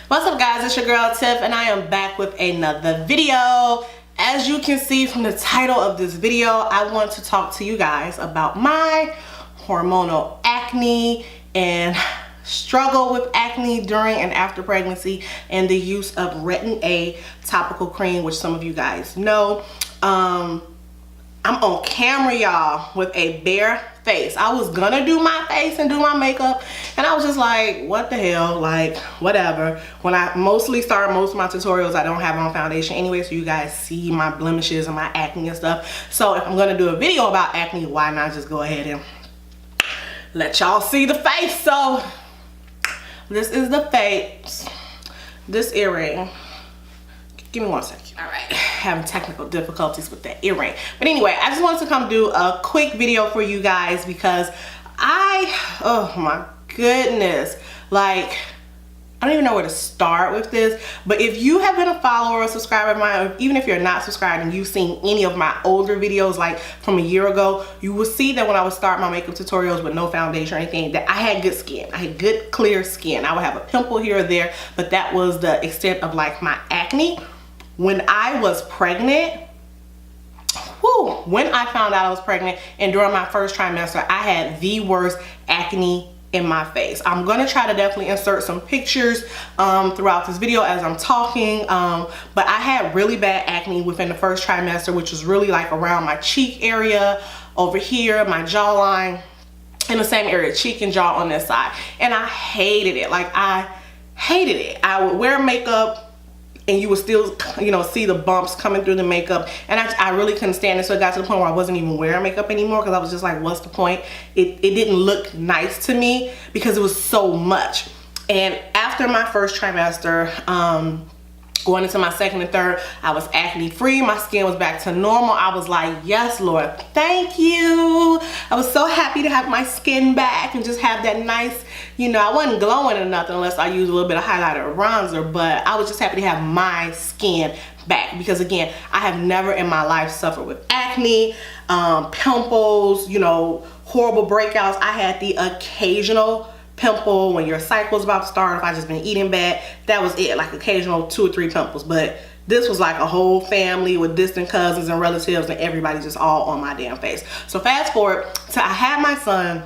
What's up guys, it's your girl Tiff and I am back with another video. As you can see from the title of this video, I want to talk to you guys about my hormonal acne and struggle with acne during and after pregnancy and the use of Retin-A topical cream, which some of you guys know. I'm on camera, y'all, with a bare face. I was gonna do my face and do my makeup, and I was just like, what the hell, like, whatever. When I mostly start most of my tutorials, I don't have on foundation anyway, so you guys see my blemishes and my acne and stuff. So if I'm gonna do a video about acne, why not just go ahead and let y'all see the face? So this is the face. This earring. Give me 1 second. All right, having technical difficulties with that earring. But anyway, I just wanted to come do a quick video for you guys because oh my goodness, like, I don't even know where to start with this. But if you have been a follower or subscriber of mine, or even if you're not subscribed and you've seen any of my older videos, like from a year ago, you will see that when I would start my makeup tutorials with no foundation or anything, that I had good skin. I had good, clear skin. I would have a pimple here or there, but that was the extent of like my acne. When I was pregnant, when I found out I was pregnant and during my first trimester, I had the worst acne in my face. I'm gonna try to definitely insert some pictures throughout this video as I'm talking, but I had really bad acne within the first trimester, which was really like around my cheek area, over here, my jawline, in the same area, cheek and jaw on this side. And I hated it. Like, I hated it. I would wear makeup and you would still, you know, see the bumps coming through the makeup, and I really couldn't stand it. So it got to the point where I wasn't even wearing makeup anymore because I was just like, what's the point? It didn't look nice to me because it was so much. And after my first trimester, going into my second and third, I was acne free. My skin was back to normal. I was like, yes, Lord, thank you. I was so happy to have my skin back and just have that nice, you know, I wasn't glowing or nothing unless I used a little bit of highlighter or bronzer, but I was just happy to have my skin back because, again, I have never in my life suffered with acne, pimples, you know, horrible breakouts. I had the occasional pimple when your cycle's about to start, if I just been eating bad. That was it, like occasional 2 or 3 pimples. But this was like a whole family with distant cousins and relatives and everybody just all on my damn face. So fast forward to I had my son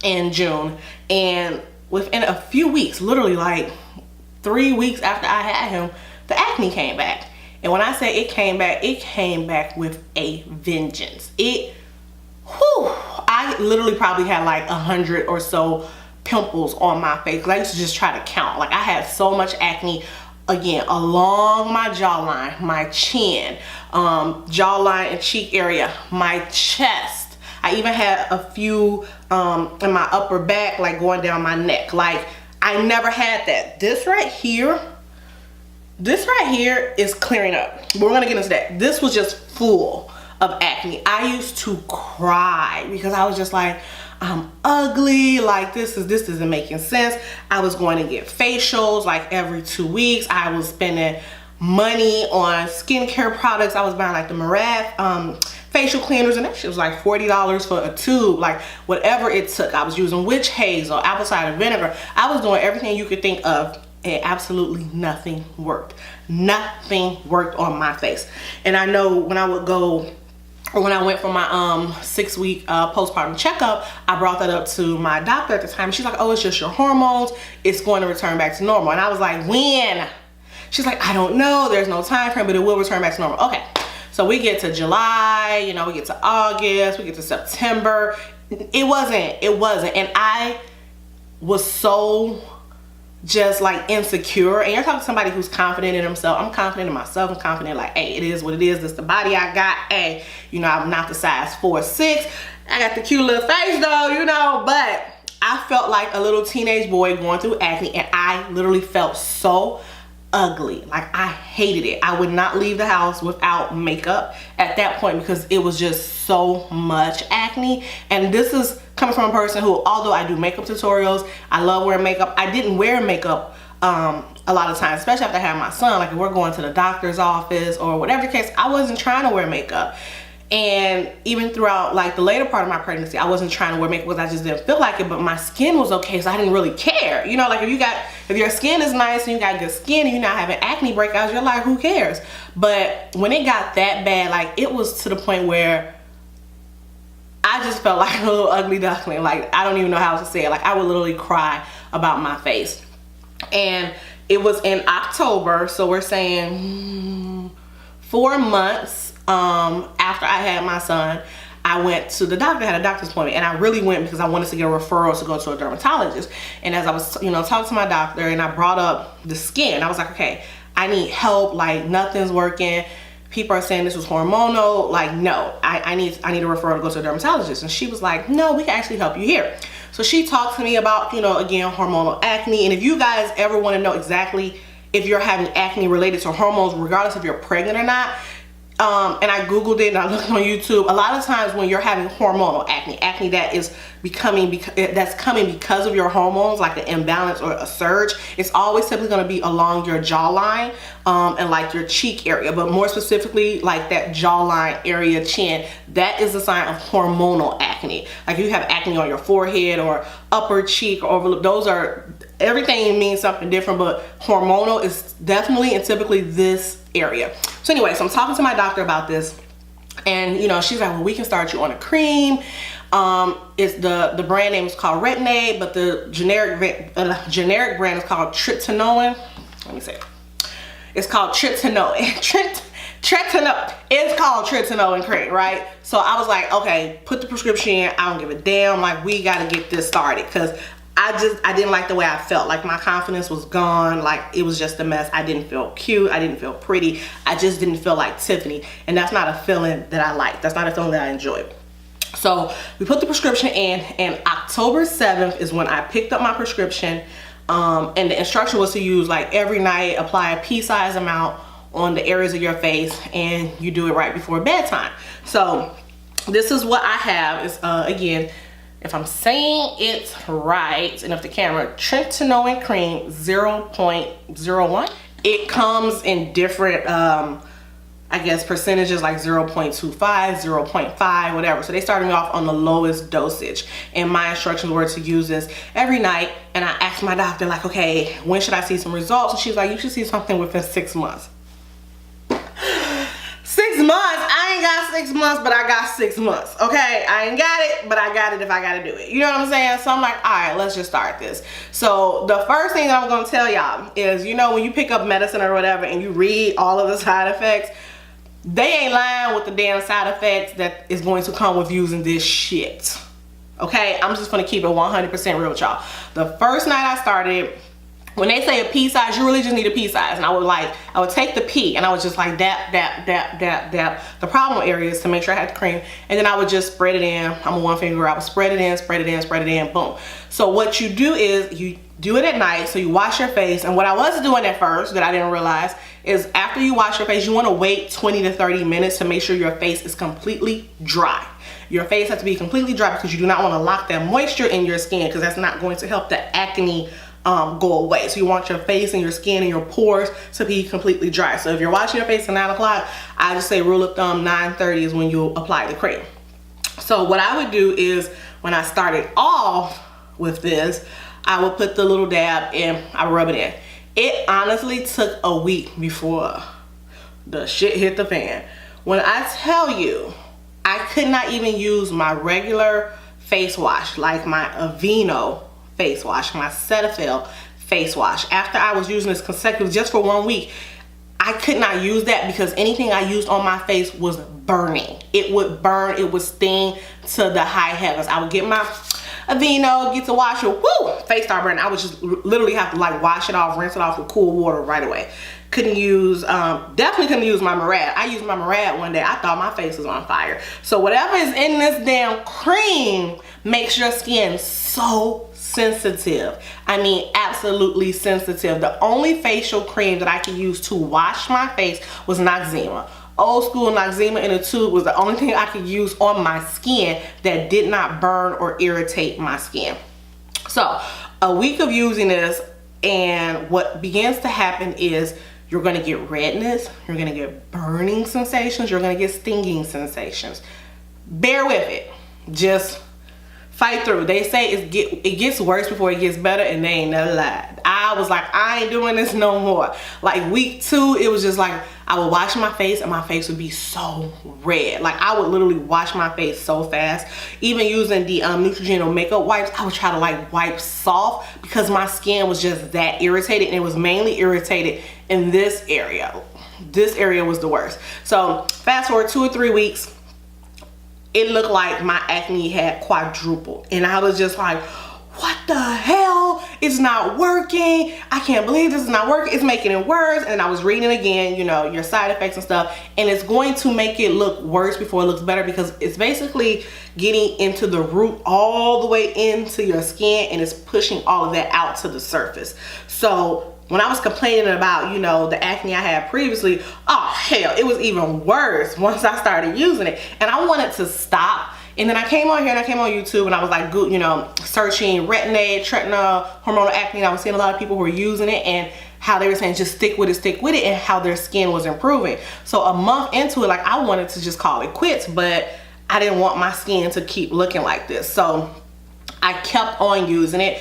in June, and within a few weeks, literally like 3 weeks after I had him, the acne came back. And when I say it came back with a vengeance. I literally probably had like 100 or so pimples on my face. I used to just try to count. Like, I had so much acne, again, along my jawline, my chin, jawline and cheek area, my chest. I even had a few in my upper back, like going down my neck. Like, I never had that. This right here is clearing up. We're gonna get into that. This was just full of acne. I used to cry because I was just like, I'm ugly, like this isn't making sense. I was going to get facials like every 2 weeks. I was spending money on skincare products. I was buying like the Murad facial cleaners, and that shit was like $40 for a tube, like whatever it took. I was using witch hazel, apple cider vinegar. I was doing everything you could think of, and absolutely nothing worked. Nothing worked on my face. And I know when I would go, or when I went for my 6-week postpartum checkup, I brought that up to my doctor at the time. She's like, oh, it's just your hormones. It's going to return back to normal. And I was like, when? She's like, I don't know. There's no time frame, but it will return back to normal. Okay, so we get to July, you know, we get to August, we get to September. It wasn't. And I was so just like insecure. And you're talking to somebody who's confident in himself. I'm confident in myself. I'm confident, like, hey, it is what it is. This is the body I got. Hey, you know, I'm not the size 4'6". I got the cute little face though, you know, but I felt like a little teenage boy going through acne, and I literally felt so ugly. Like, I hated it. I would not leave the house without makeup at that point because it was just so much acne. And this is coming from a person who, although I do makeup tutorials, I love wearing makeup, I didn't wear makeup a lot of times, especially after I had my son. Like, if we're going to the doctor's office or whatever the case, I wasn't trying to wear makeup. And even throughout like the later part of my pregnancy, I wasn't trying to wear makeup because I just didn't feel like it, but my skin was okay, so I didn't really care. You know, like if your skin is nice and you got good skin and you're not having acne breakouts, you're like, who cares? But when it got that bad, like it was to the point where I just felt like a little ugly duckling. Like, I don't even know how to say it. Like, I would literally cry about my face. And it was in October, so we're saying 4 months after I had my son, I went to the doctor, had a doctor's appointment, and I really went because I wanted to get a referral to go to a dermatologist. And as I was, talking to my doctor, and I brought up the skin, I was like, okay, I need help, like nothing's working. People are saying this was hormonal. Like, no, I need a referral to go to a dermatologist. And she was like, no, we can actually help you here. So she talked to me about, again, hormonal acne. And if you guys ever want to know exactly if you're having acne related to hormones, regardless if you're pregnant or not, and I Googled it and I looked on YouTube, a lot of times when you're having hormonal acne that is that's coming because of your hormones, like an imbalance or a surge, it's always typically going to be along your jawline and like your cheek area, but more specifically like that jawline area, chin. That is a sign of hormonal acne. Like if you have acne on your forehead or upper cheek or overlip, those are, everything means something different, but hormonal is definitely and typically this area. So anyway, so I'm talking to my doctor about this, and she's like, well, we can start you on a cream. It's the brand name is called Retin-A, but the generic brand is called tretinoin. Let me say it. It's called tretinoin. It's called tretinoin cream, right? So I was like, okay, put the prescription in. I don't give a damn. Like, we got to get this started, because I didn't like the way I felt. Like, my confidence was gone. Like, it was just a mess. I didn't feel cute. I didn't feel pretty. I just didn't feel like Tiffany. And that's not a feeling that I like. That's not a feeling that I enjoy. So we put the prescription in, and October 7th is when I picked up my prescription. And the instruction was to use, like, every night, apply a pea-sized amount on the areas of your face, and you do it right before bedtime. So this is what I have. Is again, if I'm saying it right, and if the camera, tretinoin cream 0.01. It comes in different, I guess, percentages, like 0.25, 0.5, whatever. So they started me off on the lowest dosage. And my instructions were to use this every night. And I asked my doctor, like, okay, when should I see some results? And she's like, you should see something within 6 months. 6 months? I ain't got 6 months, but I got 6 months, okay? I ain't got it, but I got it if I gotta do it. You know what I'm saying? So I'm like, all right, let's just start this. So the first thing that I'm gonna tell y'all is, when you pick up medicine or whatever and you read all of the side effects, they ain't lying with the damn side effects that is going to come with using this shit, okay? I'm just gonna keep it 100% real with y'all. The first night I started, when they say a pea size, you really just need a pea size. And I would take the pea and I would just like dap the problem areas to make sure I had the cream. And then I would just spread it in. I'm a one finger. I would spread it in, boom. So what you do is you do it at night. So you wash your face. And what I was doing at first that I didn't realize is after you wash your face, you want to wait 20 to 30 minutes to make sure your face is completely dry. Your face has to be completely dry because you do not want to lock that moisture in your skin, because that's not going to help the acne go away. So you want your face and your skin and your pores to be completely dry. So if you're washing your face at 9 o'clock, I just say rule of thumb 9:30 is when you apply the cream. So what I would do is, when I started off with this, I would put the little dab and I would rub it in. It honestly took a week before the shit hit the fan. When I tell you, I could not even use my regular face wash, like my Aveeno face wash, my Cetaphil face wash. After I was using this consecutively just for 1 week, I could not use that because anything I used on my face was burning. It would burn, it would sting to the high heavens. I would get my Aveeno, get to wash it, woo, face start burning. I would just literally have to like wash it off, rinse it off with cool water right away. Couldn't use, definitely couldn't use my Murad. I used my Murad one day. I thought my face was on fire. So whatever is in this damn cream makes your skin so sensitive. I mean, absolutely sensitive. The only facial cream that I could use to wash my face was Noxzema. Old school Noxzema in a tube was the only thing I could use on my skin that did not burn or irritate my skin. So a week of using this, and what begins to happen is You're gonna get redness, you're gonna get burning sensations, you're gonna get stinging sensations. Bear with it. Just fight through. They say it gets worse before it gets better, and they ain't never lied. I was like, I ain't doing this no more. Like week 2, it was just like I would wash my face and my face would be so red. Like I would literally wash my face so fast. Even using the Neutrogena makeup wipes, I would try to like wipe soft because my skin was just that irritated, and it was mainly irritated in this area. This area was the worst. So fast forward 2 or 3 weeks, it looked like my acne had quadrupled, and I was just like, what the hell? It's not working. I can't believe this is not working. It's making it worse. And I was reading again, you know, your side effects and stuff, and it's going to make it look worse before it looks better, because it's basically getting into the root all the way into your skin, and it's pushing all of that out to the surface. So when I was complaining about, you know, the acne I had previously, oh hell, it was even worse once I started using it, and I wanted to stop. And then I came on here and I came on YouTube, and I was like, you know, searching Retin-A, hormonal acne, and I was seeing a lot of people who were using it and how they were saying just stick with it, and how their skin was improving. So a month into it, like I wanted to just call it quits, but I didn't want my skin to keep looking like this. So I kept on using it.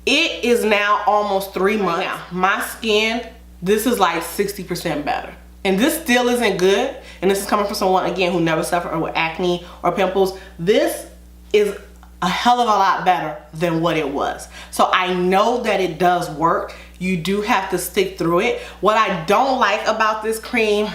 It is now almost 3 months now. My skin, this is like 60% better. And this still isn't good. And this is coming from someone, again, who never suffered with acne or pimples. This is a hell of a lot better than what it was. So I know that it does work. You do have to stick through it. What I don't like about this cream,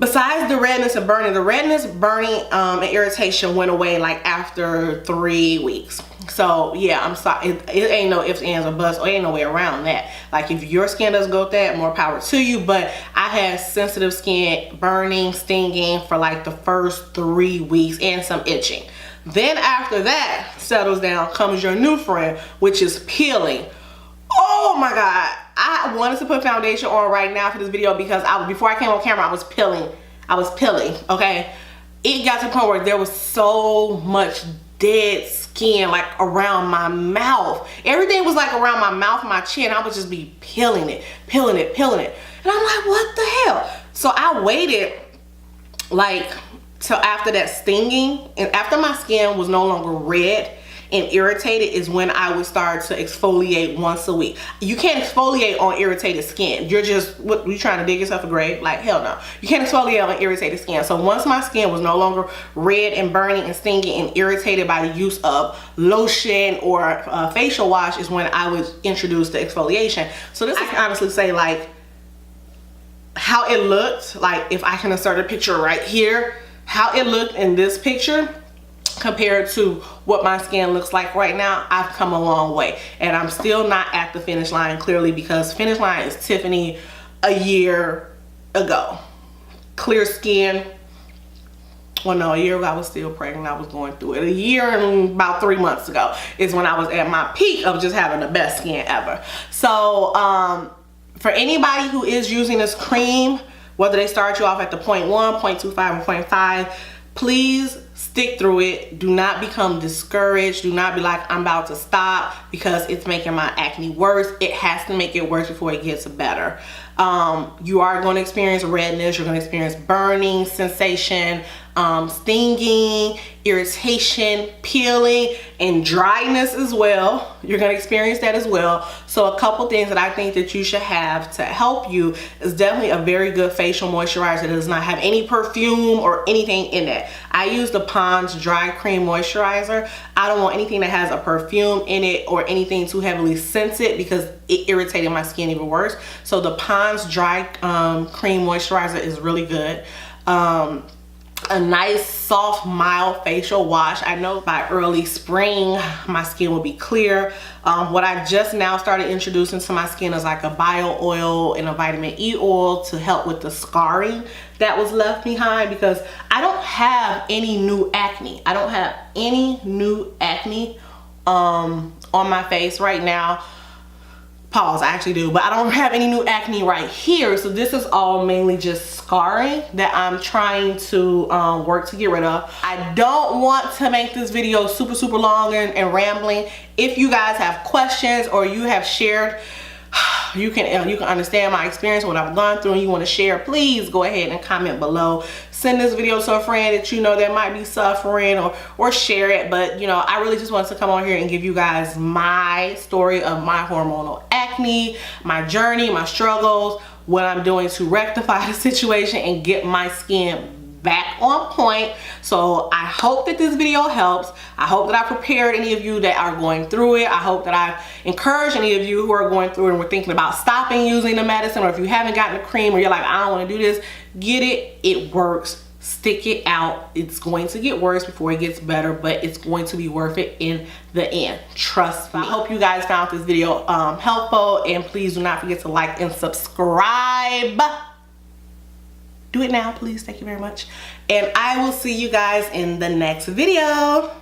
besides the redness and burning, the redness, burning, and irritation went away like after 3 weeks. So yeah, I'm sorry, it ain't no ifs, ands, or buts, or ain't no way around that. Like if your skin doesn't go with that, more power to you. But I had sensitive skin, burning, stinging for like the first 3 weeks, and some itching. Then after that settles down comes your new friend, which is peeling. Oh my God. I wanted to put foundation on right now for this video because before I came on camera, I was peeling, okay? It got to the point where there was so much dead skin like around my mouth. Everything was like around my mouth and my chin. I would just be peeling it. And I'm like, what the hell? So I waited like till after that stinging, and after my skin was no longer red and irritated is when I would start to exfoliate once a week. You can't exfoliate on irritated skin. You're just, what, you trying to dig yourself a grave? Like, hell no. You can't exfoliate on irritated skin. So once my skin was no longer red and burning and stinging and irritated by the use of lotion or facial wash is when I would introduce the exfoliation. So this, I can honestly say, like, how it looked, like if I can insert a picture right here, how it looked in this picture compared to what my skin looks like right now, I've come a long way. And I'm still not at the finish line, clearly, because finish line is Tiffany a year ago. Clear skin. Well, no, a year ago I was still pregnant. I was going through it. A year and about 3 months ago is when I was at my peak of just having the best skin ever. So for anybody who is using this cream, whether they start you off at the 0.1, 0.25, or 0.5, please stick through it. Do not become discouraged. Do not be like, I'm about to stop because it's making my acne worse. It has to make it worse before it gets better. You are going to experience redness. You're going to experience burning sensation, stinging, irritation, peeling, and dryness as well. You're going to experience that as well. So a couple things that I think that you should have to help you is definitely a very good facial moisturizer that does not have any perfume or anything in it. I use the Pond's Dry Cream Moisturizer. I don't want anything that has a perfume in it or anything too heavily scented because it irritated my skin even worse. So the Pond's Dry Cream Moisturizer is really good. A nice soft mild facial wash. I know by early spring my skin will be clear. What I just now started introducing to my skin is like a bio oil and a vitamin E oil to help with the scarring that was left behind, because I don't have any new acne. I don't have any new acne on my face right now. Pause, I actually do, but I don't have any new acne right here. So this is all mainly just scarring that I'm trying to work to get rid of. I don't want to make this video super long and rambling. If you guys have questions or you have shared you can understand my experience, what I've gone through, and you want to share, please go ahead and comment below. Send this video to a friend that you know that might be suffering, or share it. But you know, I really just wanted to come on here and give you guys my story of my hormonal acne, my journey, my struggles, what I'm doing to rectify the situation and get my skin back on point. So I hope that this video helps. I hope that I prepared any of you that are going through it. I hope that I encourage any of you who are going through it and we're thinking about stopping using the medicine, or if you haven't gotten the cream or you're like, I don't want to do this, get it. It works. Stick it out. It's going to get worse before it gets better, but it's going to be worth it in the end. Trust me. I hope you guys found this video helpful, and please do not forget to like and subscribe. Do it now, please. Thank you very much. And I will see you guys in the next video.